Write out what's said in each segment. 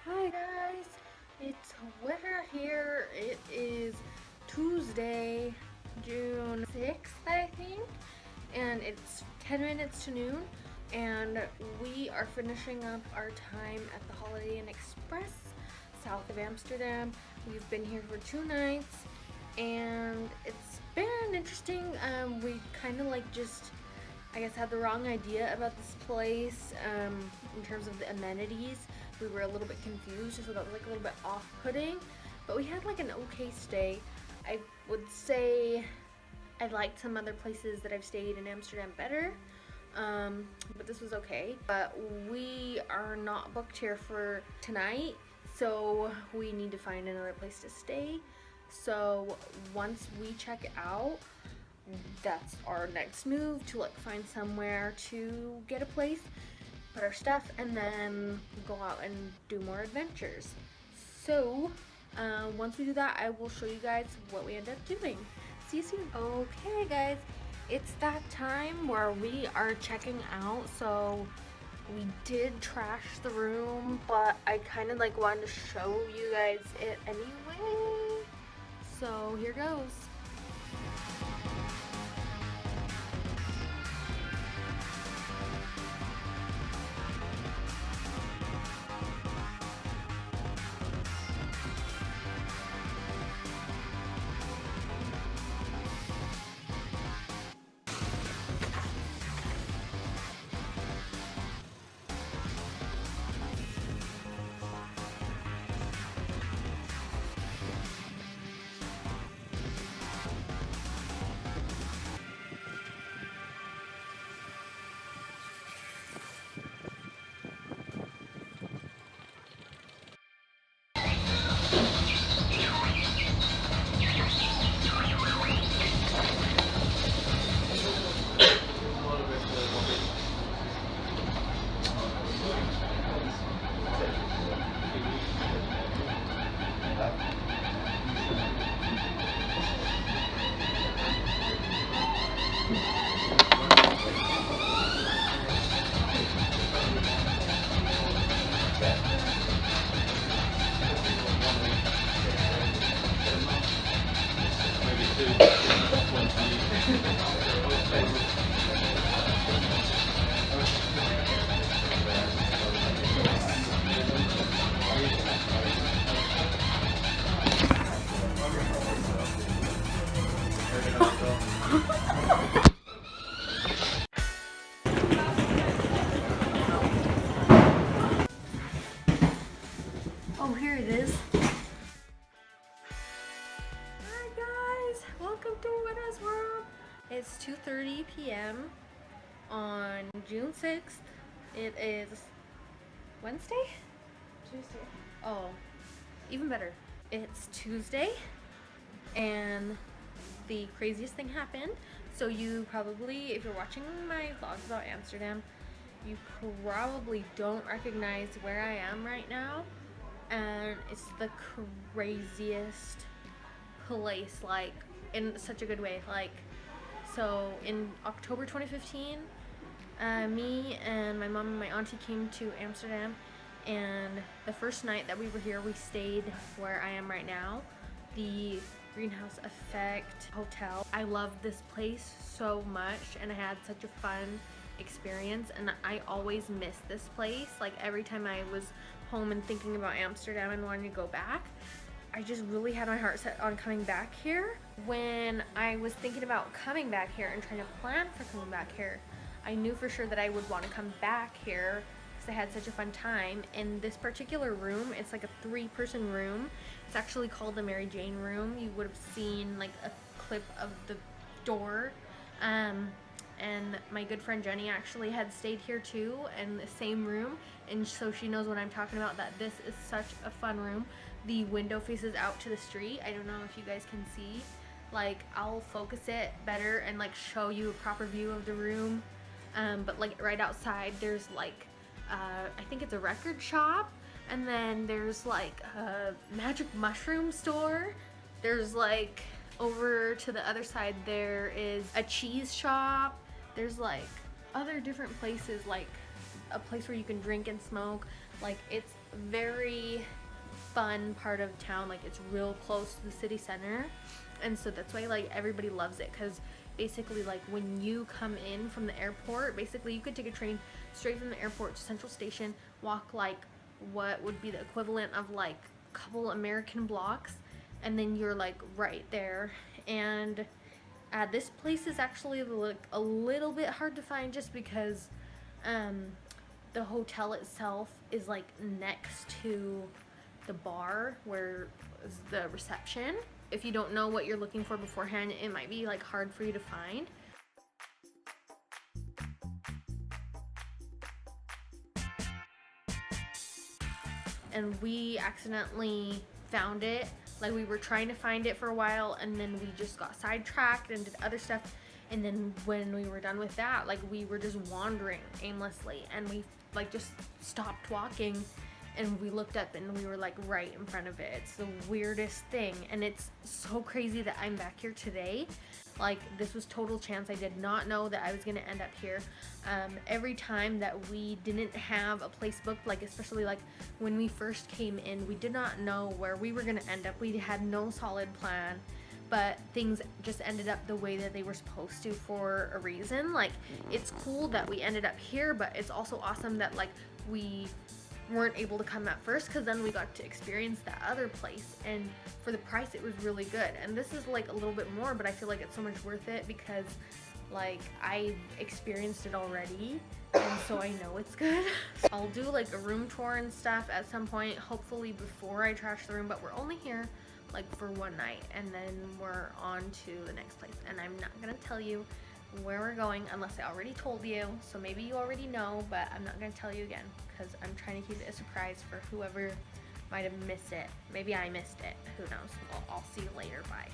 Hi guys, it's winter here. It is Tuesday, June 6th, I think, and it's 10 minutes to noon, and we are finishing up our time at the Holiday Inn Express south of Amsterdam. We've been here for 2 nights, and it's been interesting. We kind of I guess, had the wrong idea about this place in terms of the amenities. We were a little bit confused, so that was a little bit off-putting. But we had an okay stay. I would say I liked some other places that I've stayed in Amsterdam better, but this was okay. But we are not booked here for tonight, so we need to find another place to stay. So once we check out, that's our next move, to find somewhere to get a place, put our stuff, and then go out and do more adventures. So once we do that, I will show you guys what we end up doing. See you soon. Okay guys, it's that time where we are checking out. So we did trash the room, but I kind of wanted to show you guys it anyway. So here goes. Oh, here it is. Hi guys, welcome to Winter's World. It's 2:30 p.m. on June 6th. It is Wednesday? Tuesday. Oh, even better. It's Tuesday, and the craziest thing happened. So you probably, if you're watching my vlogs about Amsterdam, you probably don't recognize where I am right now. And it's the craziest place, in such a good way. So in October 2015, me and my mom and my auntie came to Amsterdam, and the first night that we were here, we stayed where I am right now, the Greenhouse Effect Hotel. I love this place so much, and I had such a fun experience, and I always miss this place. Every time I was home and thinking about Amsterdam and wanting to go back, I just really had my heart set on coming back here. When I was thinking about coming back here and trying to plan for coming back here, I knew for sure that I would want to come back here because I had such a fun time. In this particular room, it's a 3-person room. It's actually called the Mary Jane room. You would have seen a clip of the door. And my good friend Jenny actually had stayed here too, in the same room, and so she knows what I'm talking about, that this is such a fun room. The window faces out to the street. I don't know if you guys can see. I'll focus it better and show you a proper view of the room. But right outside there's I think it's a record shop, and then there's a magic mushroom store. There's over to the other side there is a cheese shop. There's other different places a place where you can drink and smoke. Like, it's very fun part of town. Like, it's real close to the city center, and so that's why like everybody loves it, because basically like when you come in from the airport, basically you could take a train straight from the airport to Central Station, walk like what would be the equivalent of like a couple American blocks, and then you're like right there. And this place is actually like a little bit hard to find, just because the hotel itself is like next to the bar where is the reception. If you don't know what you're looking for beforehand, it might be like hard for you to find. And we accidentally found it. Like, we were trying to find it for a while, and then we just got sidetracked and did other stuff. And then when we were done with that, like, we were just wandering aimlessly, and we like just stopped walking, and we looked up and we were like right in front of it. It's the weirdest thing, and it's so crazy that I'm back here today. Like, this was total chance. I did not know that I was gonna end up here. Every time that we didn't have a place booked, like especially like when we first came in, we did not know where we were gonna end up. We had no solid plan, but things just ended up the way that they were supposed to for a reason. Like, it's cool that we ended up here, but it's also awesome that like we weren't able to come at first, because then we got to experience that other place, and for the price it was really good. And this is like a little bit more, but I feel like it's so much worth it, because like I experienced it already, and so I know it's good. I'll do like a room tour and stuff at some point, hopefully before I trash the room, but we're only here like for one night, and then we're on to the next place, and I'm not gonna tell you where we're going unless I already told you. So maybe you already know, but I'm not gonna tell you again, because I'm trying to keep it a surprise for whoever might have missed it. Maybe I missed it, who knows. Well, I'll see you later. Bye.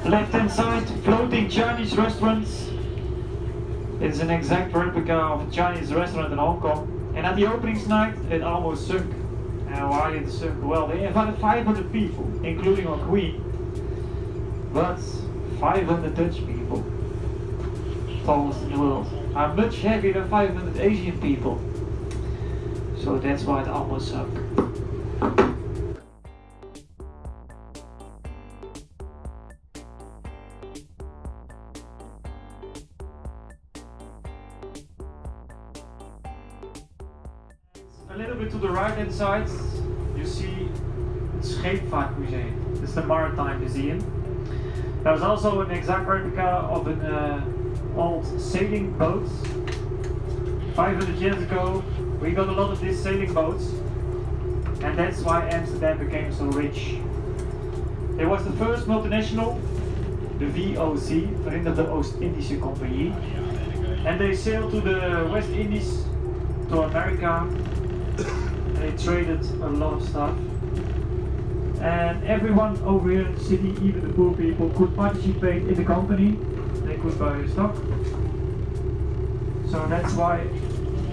Left hand side, floating Chinese restaurants. It's an exact replica of a Chinese restaurant in Hong Kong. And at the openings night, it almost sunk. And why did it sunk? Well, they invited 500 people, including our queen. But 500 Dutch people, tallest in the world, are much heavier than 500 Asian people. So that's why it almost sunk. A little bit to the right hand side, you see the Scheepvaartmuseum. It's the Maritime Museum. There's also an exact replica of an old sailing boat. 500 years ago, we got a lot of these sailing boats, and that's why Amsterdam became so rich. It was the first multinational, the VOC, Verenigde Oost-Indische Compagnie, and they sailed to the West Indies, to America. They traded a lot of stuff, and everyone over here in the city, even the poor people, could participate in the company. They could buy stock. So that's why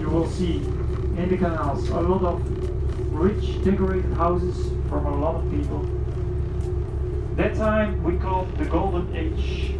you will see in the canals a lot of rich decorated houses from a lot of people. That time we called the Golden Age.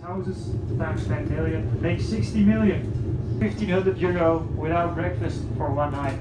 houses times 10 million makes 60 million. 1,500 euro without breakfast for one night.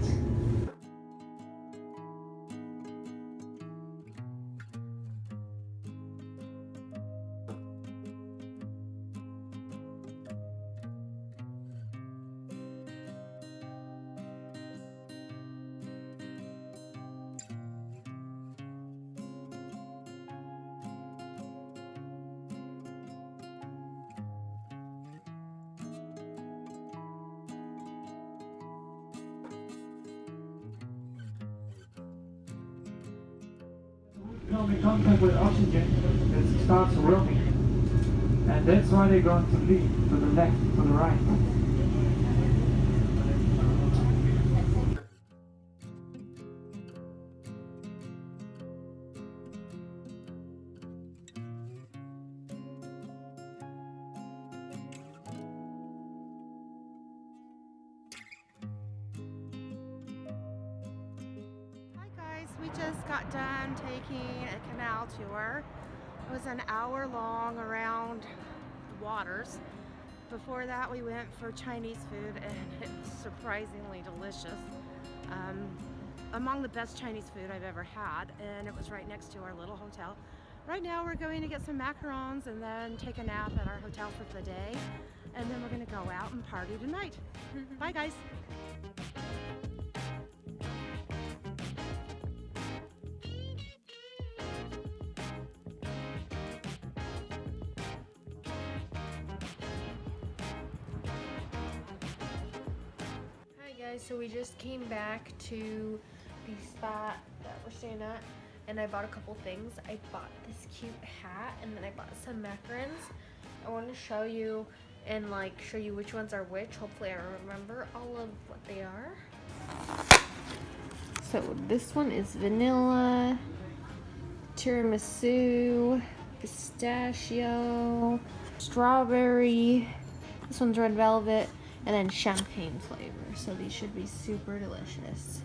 Come in contact with oxygen, it starts rotting. And that's why they're going to leave to the left, to the right. We just got done taking a canal tour. It was an hour long around the waters. Before that we went for Chinese food and it's surprisingly delicious. Among the best Chinese food I've ever had, and it was right next to our little hotel. Right now we're going to get some macarons and then take a nap at our hotel for the day, and then we're going to go out and party tonight. Bye guys! So we just came back to the spot that we're staying at, and I bought a couple things. I bought this cute hat, and then I bought some macarons. I want to show you and show you which ones are which. Hopefully I remember all of what they are. So this one is vanilla, tiramisu, pistachio, strawberry. This one's red velvet, and then champagne flavor. So these should be super delicious.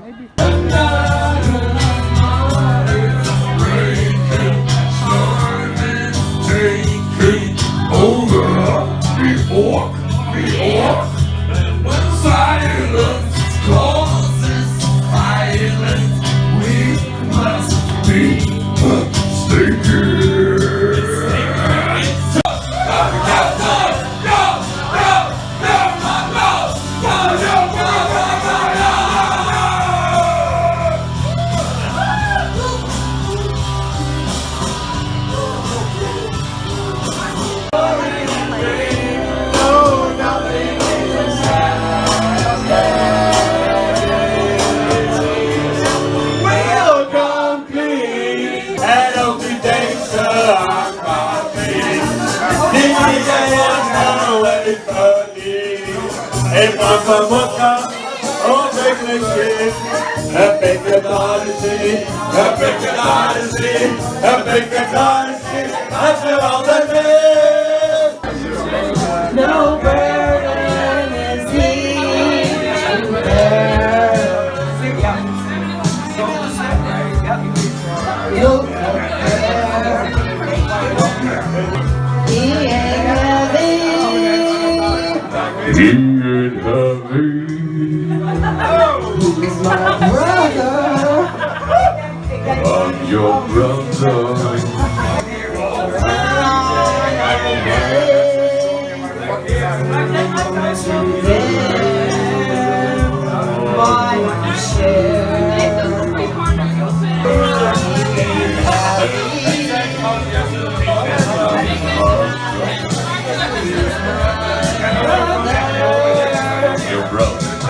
maybe. No burden is he to bear. You'll compare. He ain't heavy. He ain't heavy. He's my brother. I'm your brother. Your brother.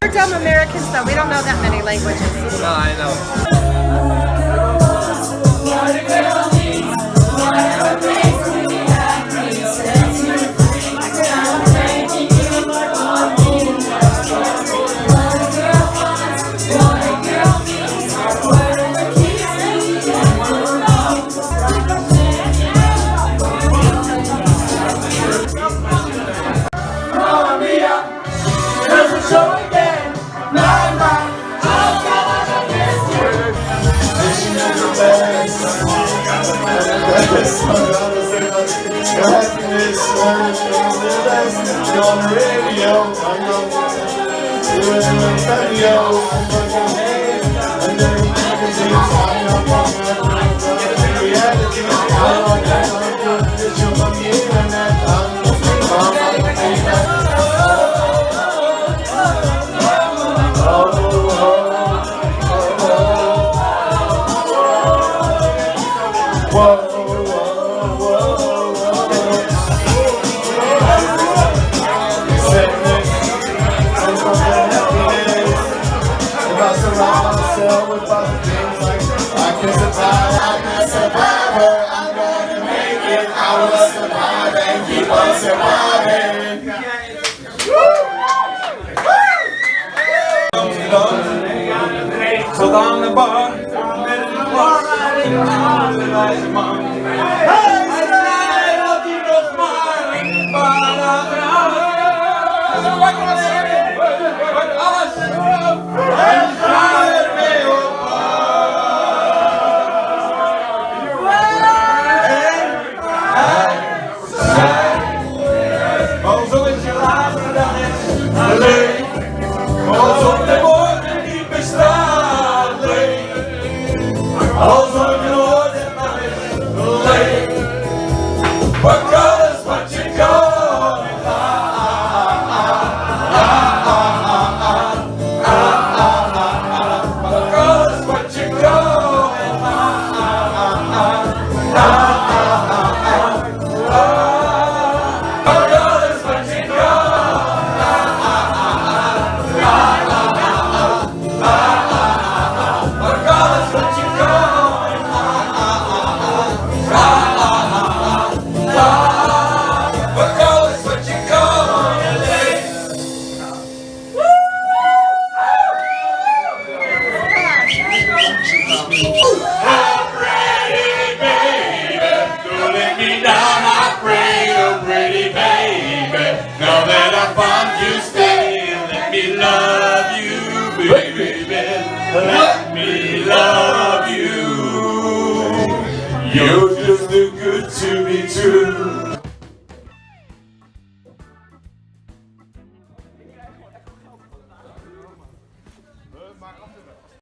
We're dumb Americans though, we don't know that many languages. No, I know. On the radio, I'm on the radio, Tot aan de bar, met een bar, de wijze man. Hij zei dat hij nog maar een paar dagen had. Alles, en ga ermee op. Alsof het je laatste dag is, alleen. Alsof de morgen niet bestaat, alleen. Alsof je nooit hebt, maar is alleen. Pak alles wat je kan. Pak alles wat je kan. Pak alles wat je kan. Let me love you. You're just too good to be true.